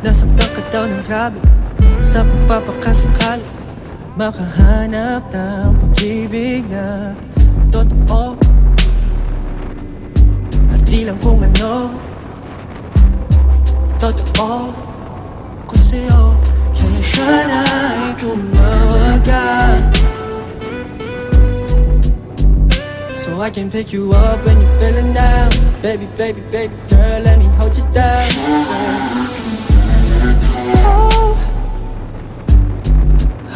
Nasaktan ka daw ng grabe sa pagpapakasakali makahanap ng pag-ibig na totoo at di lang kung ano totoo ko sa'yo. Kaya sana'y tumawag ka so I can pick you up when you're feeling down. Baby, baby, baby girl, let me hold you down. Oh,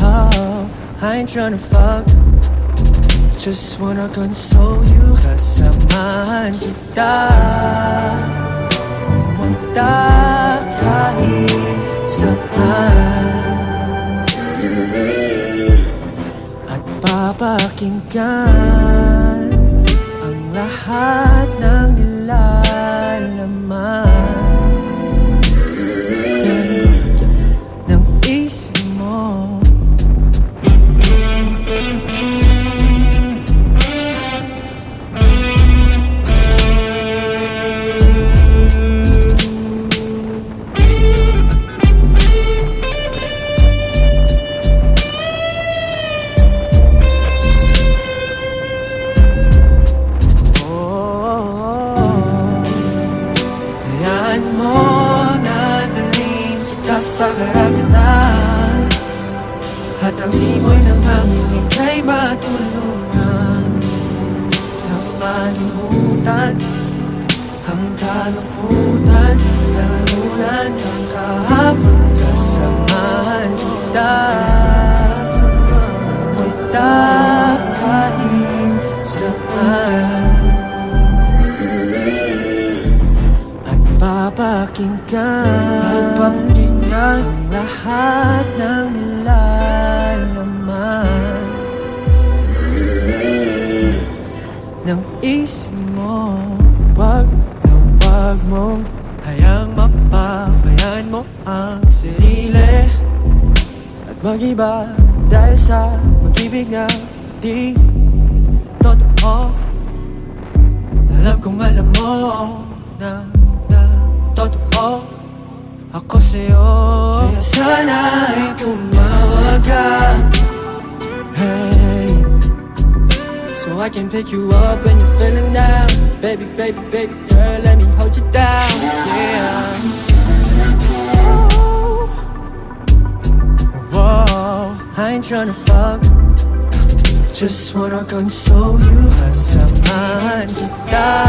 oh, I ain't tryna fuck, just wanna console you. Kasamahan kita pumunta kahit saan at papakinggan ang lahat ng nilalaman ng isip mo. Sa karagitan at ang simoy ng hangin ika'y matulungan na malimutan ang kalungkutan na lunan ng kahapon. Sasamahan kita pumunta kahit saan at papakinggan ang lahat ng nilalaman ng isip mo. Wag mong hayang mapabayaan mo ang sarili at mag-iba dahil sa pag-ibig na di totoo. Alam kong alam mo na totoo ako sa'yo. Kaya sana'y tumawag ka, hey, so I can pick you up when you're feeling down. Baby, baby, baby girl, let me hold you down, yeah. Oh, whoa, I ain't tryna fuck, just wanna console you. Kasamahan kita